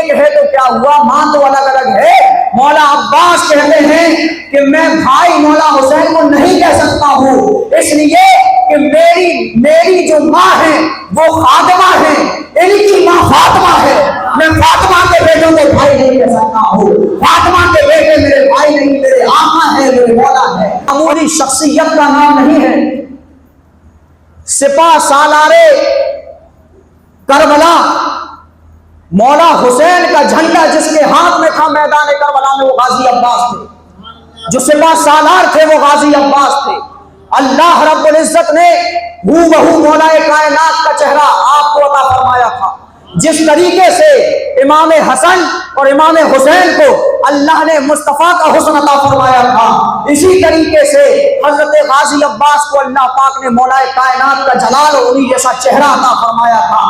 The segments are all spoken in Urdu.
ایک ہے تو کیا ہوا، ماں تو الگ الگ ہے۔ مولا عباس کہتے ہیں کہ میں بھائی مولا حسین کو نہیں کہہ سکتا ہوں، اس لیے کہ میری جو ماں ہے وہ خاتمہ ہے، ان کی ماں فاطمہ ہے، میں فاطمہ کے بیٹوں کو بھائی نہیں کہہ سکتا ہوں، فاطمہ کے بیٹے میرے بھائی نہیں، میرے آقا ہے، میرے مولا ہے۔ معمولی شخصیت کا نام نہیں ہے، سپاہ سالار کربلا مولا حسین کا جھنڈا جس کے ہاتھ میں تھا میدان کربلا میں وہ غازی عباس تھے، جو سپاہ سالار تھے وہ غازی عباس تھے۔ اللہ رب العزت نے ہو بہو مولا کائنات کا چہرہ آپ کو عطا فرمایا تھا، جس طریقے سے امام حسن اور امام حسین کو اللہ نے مصطفیٰ کا حسن عطا فرمایا تھا، اسی طریقے سے حضرت غازی عباس کو اللہ پاک نے مولا کائنات کا جلال اور انہی جیسا چہرہ عطا فرمایا تھا۔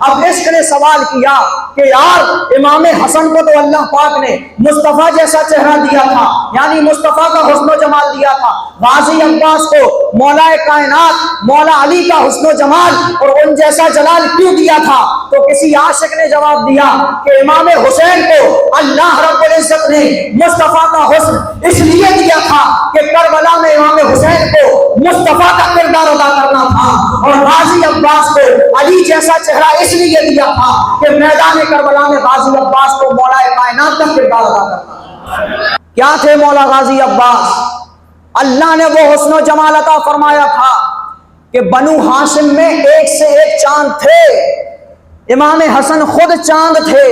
اب عشق نے سوال کیا کہ یار امام حسن کو تو اللہ پاک نے مصطفیٰ جیسا چہرہ دیا تھا، یعنی مصطفیٰ کا حسن و جمال دیا تھا، غازی عباس کو مولا کائنات مولا علی کا حسن و جمال اور ان جیسا جلال کیوں دیا تھا؟ تو کسی عاشق نے جواب دیا کہ امام حسین کو اللہ رب العزت نے مصطفیٰ کا حسن اس لیے دیا تھا کہ کربلا میں امام حسین کو مصطفیٰ کا کردار ادا کرنا تھا، اور غازی عباس کو علی جیسا چہرہ اس لیے دیا تھا کہ میدان کربلا میں غازی عباس کو مولا کائنات کا کردار ادا کرنا۔ کیا تھے مولا غازی عباس؟ اللہ نے وہ حسن و جمال عطا فرمایا تھا کہ بنو ہاشم میں ایک سے ایک چاند تھے، امام حسن خود چاند تھے،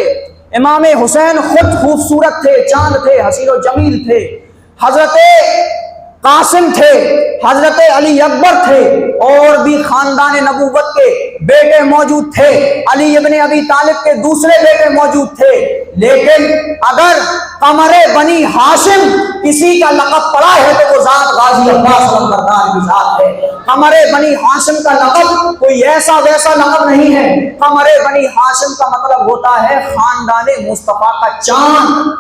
امام حسین خود خوبصورت تھے، چاند تھے، حسین و جمیل تھے، حضرت قاسم تھے، حضرت علی اکبر تھے، اور بھی خاندان نبوت کے بیٹے موجود تھے، علی ابن ابی طالب کے دوسرے بیٹے موجود تھے، لیکن اگر قمر بنی ہاشم کسی کا لقب پڑا ہے تو وہ ذات غازی عباس علمبردار کی ذات ہے۔ قمر بنی ہاشم کا لقب کوئی ایسا ویسا لقب نہیں ہے، قمر بنی ہاشم کا مطلب ہوتا ہے خاندان مصطفیٰ کا چاند،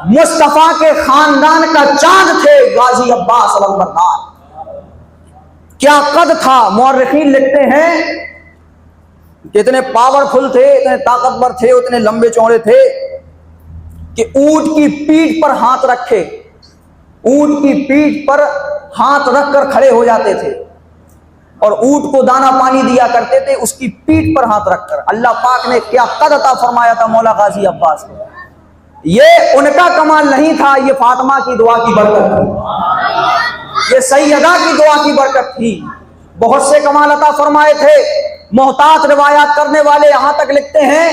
مصطفیٰ کے خاندان کا چاند تھے غازی عباس علمبردار۔ کیا قد تھا، مورخین لکھتے ہیں کہ اتنے پاورفل تھے، اتنے طاقتور تھے، اتنے لمبے چوڑے تھے کہ اونٹ کی پیٹھ پر ہاتھ رکھے، اونٹ کی پیٹھ پر ہاتھ رکھ کر کھڑے ہو جاتے تھے، اور اونٹ کو دانا پانی دیا کرتے تھے اس کی پیٹھ پر ہاتھ رکھ کر۔ اللہ پاک نے کیا قد عطا فرمایا تھا مولا غازی عباس کو۔ یہ ان کا کمال نہیں تھا، یہ فاطمہ کی دعا کی برکت تھی، یہ سیدہ کی دعا کی برکت تھی۔ بہت سے کمال عطا فرمائے تھے۔ محتاط روایات کرنے والے یہاں تک لکھتے ہیں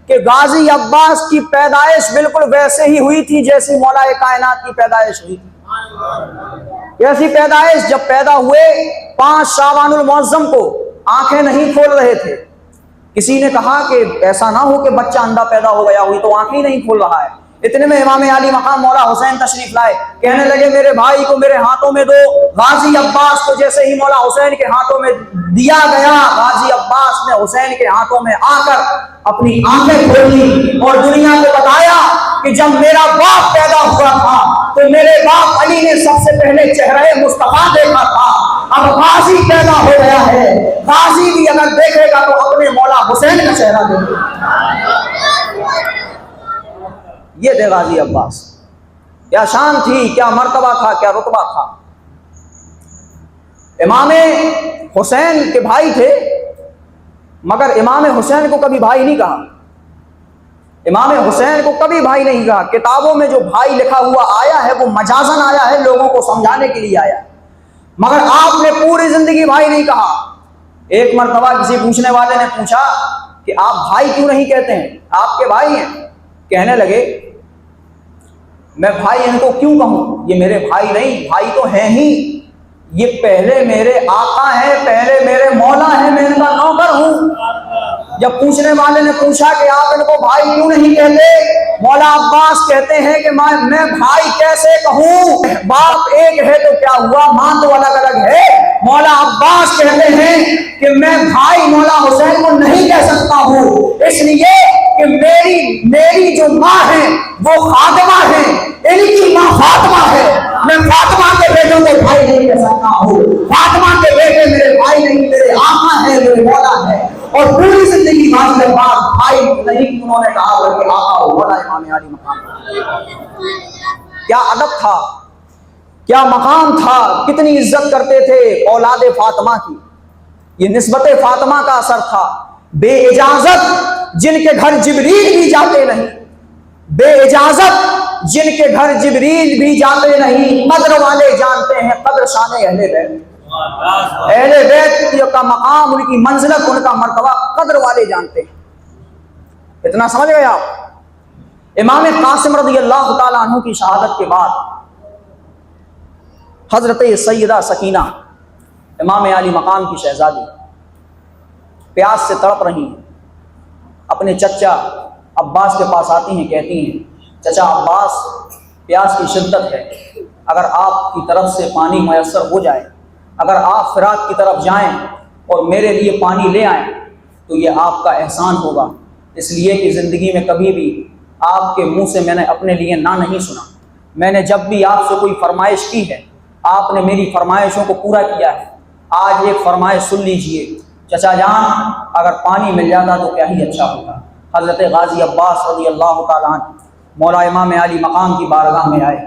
کہ غازی عباس کی پیدائش بالکل ویسے ہی ہوئی تھی جیسی مولا کائنات کی پیدائش ہوئی تھی۔ ایسی پیدائش، جب پیدا ہوئے 5 شعبان المعظم کو آنکھیں نہیں کھول رہے تھے، کسی نے کہا کہ ایسا نہ ہو کہ بچہ اندھا پیدا ہو گیا، ہوئی تو آنکھیں ہی نہیں کھول رہا ہے۔ اتنے میں امام علی مقام مولا حسین تشریف لائے، کہنے لگے میرے بھائی کو میرے ہاتھوں میں دو۔ غازی عباس کو جیسے ہی مولا حسین کے ہاتھوں میں دیا گیا، غازی عباس نے حسین کے ہاتھوں میں آ کر اپنی آنکھیں کھولی اور دنیا کو بتایا کہ جب میرا باپ پیدا ہوا تھا تو میرے باپ علی نے سب سے پہلے چہرہ مصطفیٰ دیکھا تھا، اب غازی پیدا ہو گیا ہے، غازی بھی اگر دیکھے گا تو اپنے مولا حسین کا چہرہ دیکھے گا۔ یہ تھے غازی عباس، کیا شان تھی، کیا مرتبہ تھا، کیا رتبہ تھا۔ امام حسین کے بھائی تھے، مگر امام حسین کو کبھی بھائی نہیں کہا، امام حسین کو کبھی بھائی نہیں کہا۔ کتابوں میں جو بھائی لکھا ہوا آیا ہے وہ مجازن آیا ہے، لوگوں کو سمجھانے کے لیے آیا ہے، مگر آپ نے پوری زندگی بھائی نہیں کہا۔ ایک مرتبہ کسی پوچھنے والے نے پوچھا کہ آپ بھائی کیوں نہیں کہتے ہیں، آپ کے بھائی ہیں؟ کہنے لگے میں بھائی ان کو کیوں کہوں، یہ میرے بھائی نہیں، بھائی تو ہیں ہی، یہ پہلے میرے آقا ہیں، پہلے میرے مولا ہیں، میں ان کا نوکر ہوں۔ جب پوچھنے والے نے پوچھا کہ آپ ان کو بھائی کیوں نہیں کہتے، مولا عباس کہتے ہیں کہ میں بھائی کیسے کہوں، باپ ایک ہے تو کیا ہوا، ماں تو الگ الگ ہے۔ مولا عباس کہتے ہیں کہ میں بھائی مولا حسین کو نہیں کہہ سکتا ہوں، اس لیے کہ میری جو ماں ہے وہ خاتمہ ہے، ان کی ماں فاطمہ ہے، میں فاطمہ کے بیٹوں کو بھائی نہیں کہہ سکتا ہوں، فاطمہ کے بیٹے میرے بھائی نہیں، میرے آقا ہے، میرے مولا ہے۔ اور پوری زندگی غازی عباس بھائی نہیں نزدیک انہوں نے کہا کہ آقا مولا امام علی مقام. کیا ادب تھا، کیا مقام تھا، کتنی عزت کرتے تھے اولاد فاطمہ کی. یہ نسبت فاطمہ کا اثر تھا. بے اجازت جن کے گھر جبریل بھی جاتے نہیں، بے اجازت جن کے گھر جبریل بھی جاتے نہیں، قدر والے جانتے ہیں قدر شان اہل بیت. اہل بیت کا مقام، ان کی منزلت، ان کا مرتبہ قدر والے جانتے ہیں. اتنا سمجھ گئے آپ؟ امام قاسم رضی اللہ تعالیٰ عنہ کی شہادت کے بعد حضرت سیدہ سکینہ امام علی مقام کی شہزادی پیاس سے تڑپ رہی ہیں. اپنے چچا عباس کے پاس آتی ہیں، کہتی ہیں چچا عباس پیاس کی شدت ہے، اگر آپ کی طرف سے پانی میسر ہو جائے، اگر آپ فراق کی طرف جائیں اور میرے لیے پانی لے آئیں تو یہ آپ کا احسان ہوگا، اس لیے کہ زندگی میں کبھی بھی آپ کے منہ سے میں نے اپنے لیے نہ نہیں سنا. میں نے جب بھی آپ سے کوئی فرمائش کی ہے آپ نے میری فرمائشوں کو پورا کیا ہے. آج ایک فرمائش سن لیجئے چچا جان، اگر پانی مل جاتا تو کیا ہی اچھا ہوتا. حضرت غازی عباس رضی اللہ تعالیٰ عنہ مولا امام علی مقام کی بارگاہ میں آئے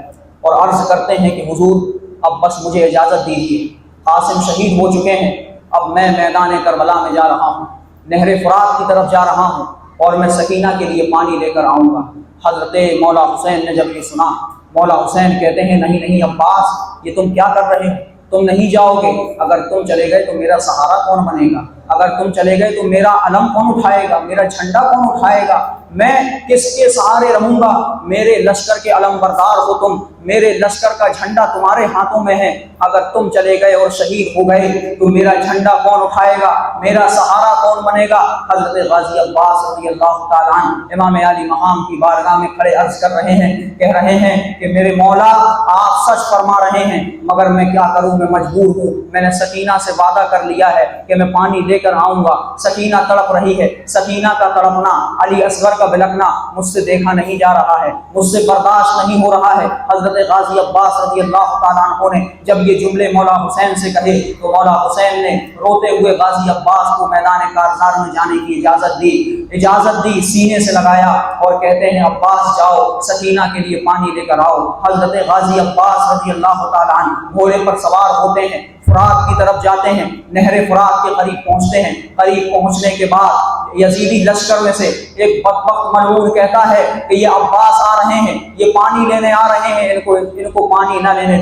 اور عرض کرتے ہیں کہ حضور اب بس مجھے اجازت دیجیے، قاسم شہید ہو چکے ہیں، اب میں میدان کربلا میں جا رہا ہوں، نہر فرات کی طرف جا رہا ہوں اور میں سکینہ کے لیے پانی لے کر آؤں گا. حضرت مولا حسین نے جب یہ سنا، مولا حسین کہتے ہیں نہیں نہیں عباس، یہ تم کیا کر رہے ہو، تم نہیں جاؤ گے. اگر تم چلے گئے تو میرا سہارا کون بنے گا، اگر تم چلے گئے تو میرا علم کون اٹھائے گا، میرا جھنڈا کون اٹھائے گا، میں کس کے سہارے رہوں گا. میرے لشکر کے علم بردار ہو تم، میرے لشکر کا جھنڈا تمہارے ہاتھوں میں ہے، اگر تم چلے گئے اور شہید ہو گئے تو میرا جھنڈا کون اٹھائے گا، میرا سہارا کون بنے گا. حضرت غازی عباس رضی اللہ تعالیٰ عنہ امام علی مقام کی بارگاہ میں کھڑے عرض کر رہے ہیں، کہہ رہے ہیں کہ میرے مولا آپ سچ فرما رہے ہیں، مگر میں کیا کروں، میں مجبور ہوں. میں نے سکینہ سے وعدہ کر لیا ہے کہ میں پانی لے کر آؤں گا. سکینہ تڑپ رہی ہے، سکینہ کا تڑپنا، علی اصغر کا بلکنا مجھ سے دیکھا نہیں جا رہا ہے، مجھ سے برداشت نہیں ہو رہا ہے. حضرت غازی عباس رضی اللہ تعالیٰ عنہ نے جب یہ جملے مولا حسین سے کہے تو مولا حسین نے روتے ہوئے غازی عباس کو میدان کارزار میں جانے کی اجازت دی، سینے سے لگایا اور کہتے ہیں عباس جاؤ سکینہ کے لیے پانی لے کر آؤ. حضرت غازی عباس رضی اللہ تعالیٰ عنہ گھوڑے پر سوار ہوتے ہیں، فرات کی طرف جاتے ہیں، نہر فرات کے قریب پہنچتے ہیں. قریب پہنچنے کے بعد یزیدی لشکر میں سے ایک بدبخت ملعون کہتا ہے کہ یہ عباس آ رہے ہیں، یہ پانی لینے آ رہے ہیں، ان کو پانی نہ لینے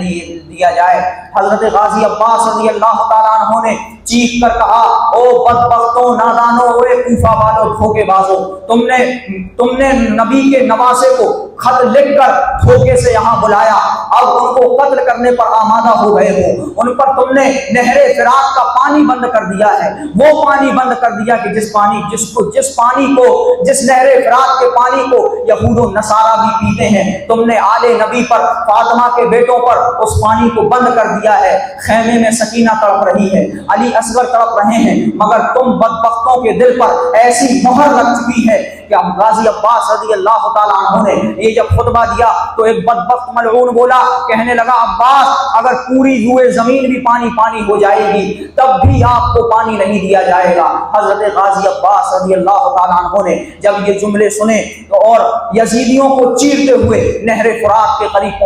دیا جائے. حضرت غازی عباس رضی اللہ تعالیٰ عنہ نے چیخ کر کہا او بدبختوں، نادانوں، اے کوفہ والوں، دھوکے بازوں، تم نے نبی کے نواسے کو خط لکھ کر دھوکے سے یہاں بلایا، اب ان کو قتل کرنے پر آمادہ ہو گئے ہو. ان پر تم نے نہر فرات کا پانی بند کر دیا ہے، وہ پانی بند کر دیا کہ جس نہر فرات کے پانی کو یہود و نصارہ بھی پیتے ہیں. تم نے آل نبی پر، فاطمہ کے بیٹوں پر اس پانی کو بند کر دیا ہے. خیمے میں سکینہ تڑپ رہی ہے، علی اصغر تڑپ رہے ہیں، مگر تم بدبختوں کے دل پر ایسی مہر لگ چکی ہے کہ غازی عباس رضی اللہ تعالیٰ عنہ نے یہ جب خطبہ دیا تو ایک بدبخت ملعون بولا، کہنے لگا عباس اگر پوری روئے زمین بھی پانی ہو جائے گی تب بھی آپ کو پانی نہیں دیا جائے گا. حضرت غازی عباس رضی اللہ تعالیٰ عنہ نے جب یہ جملے سنے تو اور یزیدیوں کو چیرتے ہوئے نہر فرات کے قریب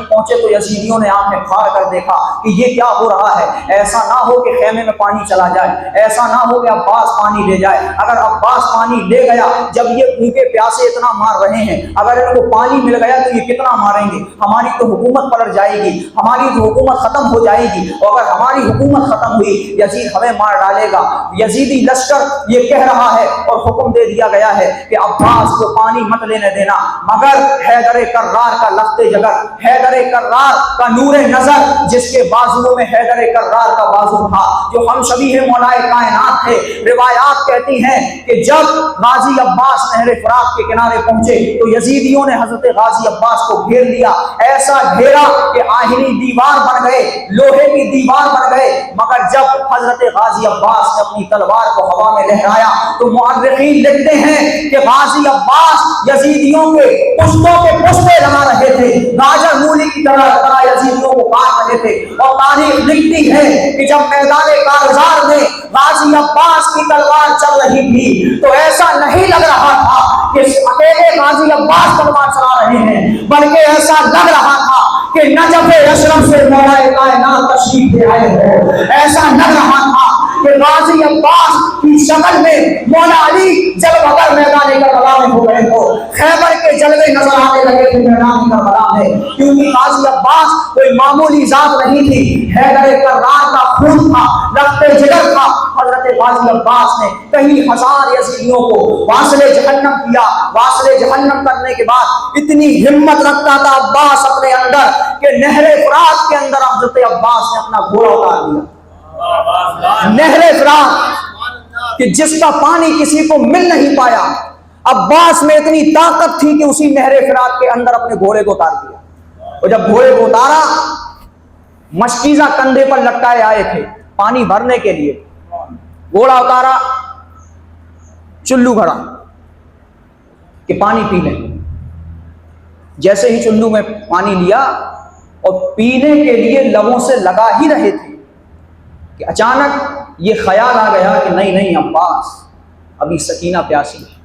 پہنچے تو یزیدیوں نے آنکھیں پھاڑ کر دیکھا کہ یہ کیا ہو رہا ہے. ایسا نہ ہو کہ خیمے میں پانی چلا جائے، ایسا نہ ہو کہ عباس پانی لے جائے. اگر عباس پانی لے گیا، جب یہ بھوکے پیاسے اتنا مار رہے ہیں، اگر ان کو پانی مل گیا تو یہ کتنا ماریں گے، ہماری تو حکومت پلٹ جائے گی، ہماری تو حکومت ختم ہو جائے گی، اور اگر ہماری حکومت ختم ہوئی یزید ہمیں مار ڈالے گا. یزیدی لشکر یہ کہہ رہا ہے اور حکم دے دیا گیا ہے کہ عباس کو پانی مت لینے دینا. مگر حیدر کرار کا لفظ جگر، حیدر کرار کا نور نظر، جس کے بازوؤں میں حیدر کرار کا بازو تھا، جو ہم شبیہ مولا کائنات تھے. روایات کہتی ہیں کہ جب غازی عباس نہر فرات کے کنارے پہنچے تو یزیدیوں نے حضرت غازی عباس کو گھیر لیا، ایسا گھیرا کہ آہنی دیوار بن گئے، لوہے کی دیوار بن گئے. مگر جب حضرت غازی عباس نے اپنی تلوار کو ہوا میں لہرایا تو مؤرخین لکھتے ہیں کہ غازی عباس یزیدیوں کے پشتوں کے پشتے لگا رہے تھے، گاجر مولی کی طرح یزیدیوں کو کاٹ رہے تھے. اور تاریخ لکھتی ہے کہ جب میدان کارزار میں غازی عباس کی تلوار چل رہی تھی تو ایسا نہیں غازی عباس تلوار چلا رہے ہیں، بلکہ ایسا لگ رہا تھا کہ نجف اشرف سے مولا کائنات تشریف لے آئے ہو۔ ایسا لگ رہا تھا کہ غازی عباس کی شکل میں مولا علی جب اگر میدان کربلا میں ہو گئے ہو، خیبر کے جلوے نظر آنے لگے تھے میدان کربلا میں، کیونکہ غازی عباس کوئی معمولی ذات نہیں تھی، حیدر کرار کا خون تھا، رخت جگر تھا۔ حضرت غازی عباس نے کئی ہزار یزیدیوں کو واصل جہنم کیا۔ واصل جہنم کرنے کے بعد اتنی ہمت رکھتا تھا عباس اپنے اندر کہ نہر فرات کے اندر حضرت عباس نے اپنا گھوڑا اتار دیا۔ نہر فرات کہ جس کا پانی کسی کو مل نہیں پایا، عباس میں اتنی طاقت تھی کہ اسی نہر فرات کے اندر اپنے گھوڑے کو اتار دیا۔ اور جب گھوڑے کو اتارا، مشکیزہ کندھے پر لٹکائے آئے تھے پانی بھرنے کے لیے، گھوڑا اتارا، چلو بھرا کہ پانی پی لیں۔ جیسے ہی چلو میں پانی لیا اور پینے کے لیے لبوں سے لگا ہی رہے تھے کہ اچانک یہ خیال آ گیا کہ نہیں عباس، ابھی سکینہ پیاسی ہے،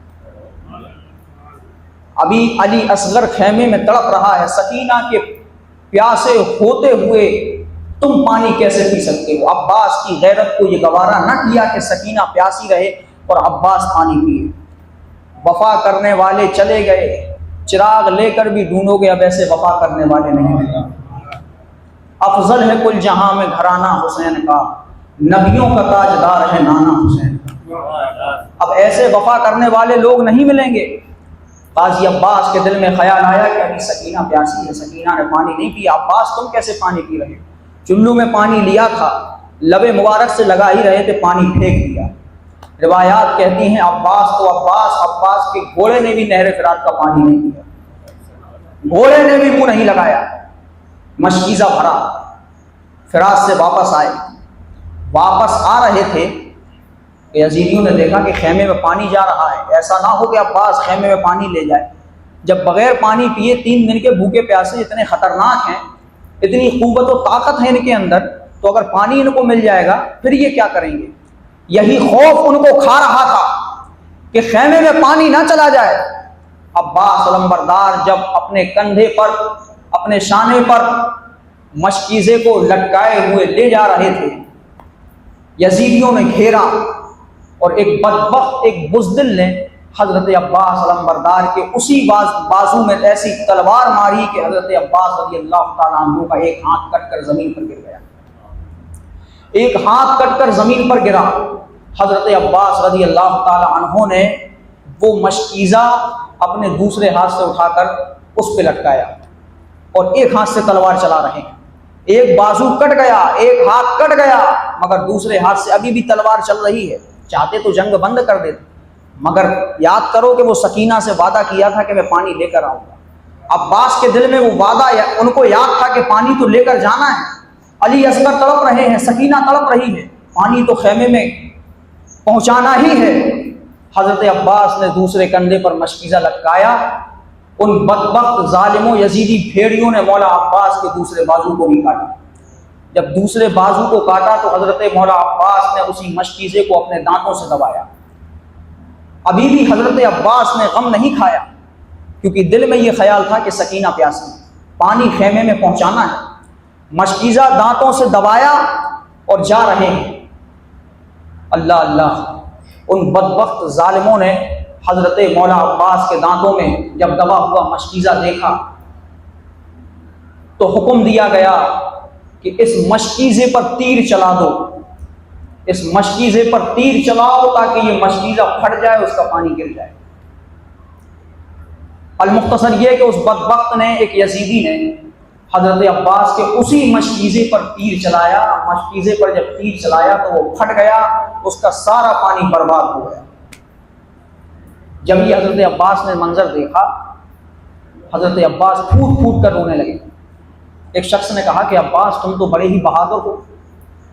ابھی علی اصغر خیمے میں تڑپ رہا ہے، سکینہ کے پیاسے ہوتے ہوئے تم پانی کیسے پی سکتے ہو؟ عباس کی غیرت کو یہ گوارا نہ کیا کہ سکینہ پیاسی رہے اور عباس پانی پیے۔ وفا کرنے والے چلے گئے، چراغ لے کر بھی ڈھونڈو گے اب ایسے وفا کرنے والے نہیں ملے۔ افضل ہے کل جہاں میں گھرانہ حسین کا، نبیوں کا تاجدار ہے نانا حسین کا۔ اب ایسے وفا کرنے والے لوگ نہیں ملیں گے۔ غازی عباس کے دل میں خیال آیا کہ ابھی سکینہ پیاسی ہے، سکینہ نے پانی نہیں پیا، عباس تم کیسے پانی پی رہے ہو؟ چلو میں پانی لیا تھا، لبے مبارک سے لگا ہی رہے تھے، پانی پھینک دیا۔ روایات کہتی ہیں عباس کے گھوڑے نے بھی نہر فرات کا پانی نہیں پیا، گھوڑے نے بھی منہ نہیں لگایا۔ مشکیزہ بھرا، فرات سے واپس آئے، واپس آ رہے تھے کہ یزیدیوں نے دیکھا کہ خیمے میں پانی جا رہا ہے، ایسا نہ ہو کہ عباس خیمے میں پانی لے جائے۔ جب بغیر پانی پیے 3 دن کے بھوکے پیاسے اتنے خطرناک ہیں، اتنی قوت و طاقت ہے ان کے اندر، تو اگر پانی ان کو مل جائے گا پھر یہ کیا کریں گے؟ یہی خوف ان کو کھا رہا تھا کہ خیمے میں پانی نہ چلا جائے۔ عباس علمبردار جب اپنے کندھے پر، اپنے شانے پر مشکیزے کو لٹکائے ہوئے لے جا رہے تھے، یزیدیوں نے گھیرا اور ایک بدبخت، ایک بزدل نے حضرت عباس علمبردار کے اسی بازو میں ایسی تلوار ماری کہ حضرت عباس رضی اللہ تعالیٰ عنہ کا ایک ہاتھ کٹ کر زمین پر گر گیا، ایک ہاتھ کٹ کر زمین پر گرا۔ حضرت عباس رضی اللہ تعالیٰ عنہ نے وہ مشکیزہ اپنے دوسرے ہاتھ سے اٹھا کر اس پہ لٹکایا اور ایک ہاتھ سے تلوار چلا رہے ہیں۔ ایک بازو کٹ گیا، ایک ہاتھ کٹ گیا، مگر دوسرے ہاتھ سے ابھی بھی تلوار چل رہی ہے۔ چاہتے تو جنگ بند کر دیتے، مگر یاد کرو کہ وہ سکینہ سے وعدہ کیا تھا کہ میں پانی لے کر آؤں گا۔ عباس کے دل میں وہ وعدہ، ان کو یاد تھا کہ پانی تو لے کر جانا ہے، علی اصغر تڑپ رہے ہیں، سکینہ تڑپ رہی ہے، پانی تو خیمے میں پہنچانا ہی ہے۔ حضرت عباس نے دوسرے کندھے پر مشکیزہ لٹکایا، ان بدبخت ظالموں یزیدی بھیڑیوں نے مولا عباس کے دوسرے بازو کو بھی کاٹا۔ جب دوسرے بازو کو کاٹا تو حضرت مولا عباس نے اسی مشکیزے کو اپنے دانتوں سے دبایا۔ ابھی بھی حضرت عباس نے غم نہیں کھایا، کیونکہ دل میں یہ خیال تھا کہ سکینہ پیاسی، پانی خیمے میں پہنچانا ہے۔ مشکیزہ دانتوں سے دبایا اور جا رہے ہیں۔ اللہ اللہ، ان بدبخت ظالموں نے حضرت مولا عباس کے دانتوں میں جب دبا ہوا مشکیزہ دیکھا تو حکم دیا گیا کہ اس مشکیزے پر تیر چلا دو، اس مشکیزے پر تیر چلاؤ تاکہ یہ مشکیزہ پھٹ جائے، اس کا پانی گر جائے۔ المختصر یہ کہ اس بدبخت نے، ایک یزیدی نے حضرت عباس کے اسی مشکیزے پر تیر چلایا۔ مشکیزے پر جب تیر چلایا تو وہ پھٹ گیا، اس کا سارا پانی برباد ہو گیا۔ جب یہ حضرت عباس نے منظر دیکھا، حضرت عباس پھوٹ پھوٹ کر رونے لگے۔ ایک شخص نے کہا کہ عباس تم تو بڑے ہی بہادر ہو،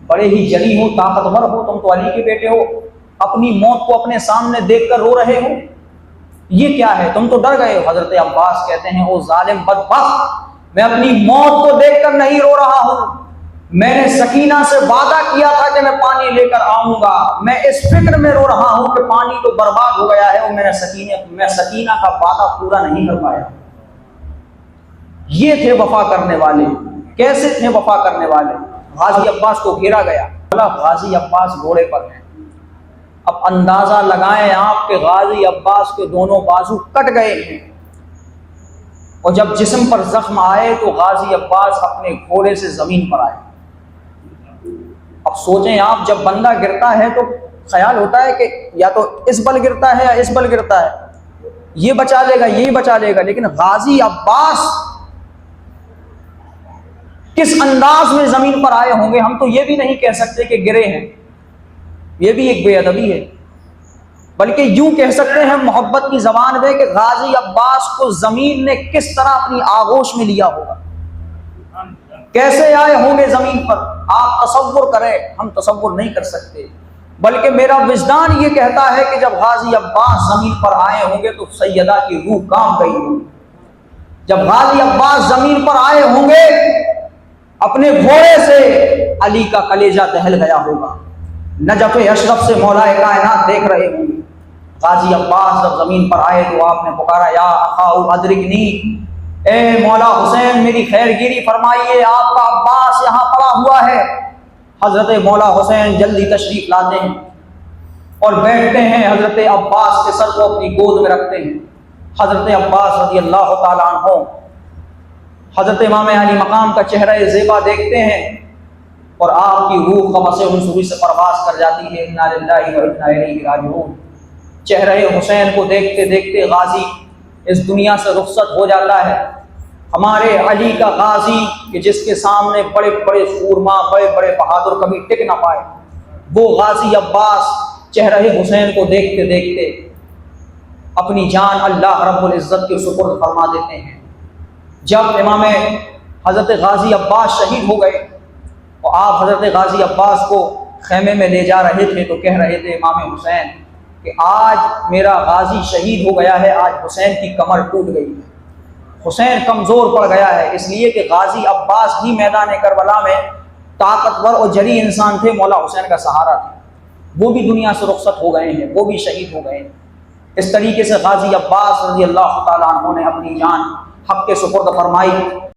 بڑے ہی جری ہو، طاقتور ہو، تم تو علی کے بیٹے ہو، اپنی موت کو اپنے سامنے دیکھ کر رو رہے ہو، یہ کیا ہے؟ تم تو ڈر گئے ہو۔ حضرت عباس کہتے ہیں او ظالم بدبخت، میں اپنی موت کو دیکھ کر نہیں رو رہا ہوں، میں نے سکینہ سے وعدہ کیا تھا کہ میں پانی لے کر آؤں گا، میں اس فکر میں رو رہا ہوں کہ پانی تو برباد ہو گیا ہے اور میں سکینہ کا وعدہ پورا نہیں کر پایا۔ یہ تھے وفا کرنے والے۔ کیسے تھے وفا کرنے والے؟ غازی عباس کو گھیرا گیا، بولا غازی عباس گھوڑے پر ہیں۔ اب اندازہ لگائیں آپ کہ غازی عباس کے دونوں بازو کٹ گئے ہیں، اور جب جسم پر زخم آئے تو غازی عباس اپنے گھوڑے سے زمین پر آئے۔ اب سوچیں آپ، جب بندہ گرتا ہے تو خیال ہوتا ہے کہ یا تو اس بل گرتا ہے یا اس بل گرتا ہے، یہ بچا لے گا یہی بچا لے گا، لیکن غازی عباس کس انداز میں زمین پر آئے ہوں گے؟ ہم تو یہ بھی نہیں کہہ سکتے کہ گرے ہیں، یہ بھی ایک بے ادبی ہے، بلکہ یوں کہہ سکتے ہیں محبت کی زبان میں کہ غازی عباس کو زمین نے کس طرح اپنی آغوش میں لیا ہوگا، کیسے آئے ہوں گے زمین پر۔ آپ تصور کریں، ہم تصور نہیں کر سکتے، بلکہ میرا وجدان یہ کہتا ہے کہ جب غازی عباس زمین پر آئے ہوں گے تو سیدہ کی روح کانپ گئی ہوگی۔ جب غازی عباس زمین پر آئے ہوں گے اپنے گھوڑے سے، علی کا کلیجہ دہل گیا ہوگا، نجف اشرف سے مولا کائنات دیکھ رہے ہوں گے۔ غازی عباس جب زمین پر آئے تو آپ نے پکارا، یا اخاؤ ادرکنی، اے مولا حسین میری خیر گیری فرمائیے، آپ کا عباس یہاں پڑا ہوا ہے۔ حضرت مولا حسین جلدی تشریف لاتے ہیں اور بیٹھتے ہیں، حضرت عباس کے سر کو اپنی گود میں رکھتے ہیں۔ حضرت عباس رضی اللہ تعالیٰ عنہ حضرت امام علی مقام کا چہرہ زیبا دیکھتے ہیں اور آپ کی روح قبض عنصری سے پرواز کر جاتی ہے۔ انا للہ و انا الیہ راجعون۔ چہرہ حسین کو دیکھتے دیکھتے غازی اس دنیا سے رخصت ہو جاتا ہے۔ ہمارے علی کا غازی کہ جس کے سامنے بڑے بڑے سورما، بڑے بڑے بہادر کبھی ٹک نہ پائے، وہ غازی عباس چہرہ حسین کو دیکھتے دیکھتے اپنی جان اللہ رب العزت کے سپرد فرما دیتے ہیں۔ جب امام حضرت غازی عباس شہید ہو گئے اور آپ حضرت غازی عباس کو خیمے میں لے جا رہے تھے تو کہہ رہے تھے امام حسین کہ آج میرا غازی شہید ہو گیا ہے، آج حسین کی کمر ٹوٹ گئی ہے، حسین کمزور پڑ گیا ہے، اس لیے کہ غازی عباس ہی میدان کربلا میں طاقتور اور جری انسان تھے، مولا حسین کا سہارا تھے، وہ بھی دنیا سے رخصت ہو گئے ہیں، وہ بھی شہید ہو گئے ہیں۔ اس طریقے سے غازی عباس رضی اللہ تعالیٰ عنہ نے اپنی جان حق کے سپرد فرمائی۔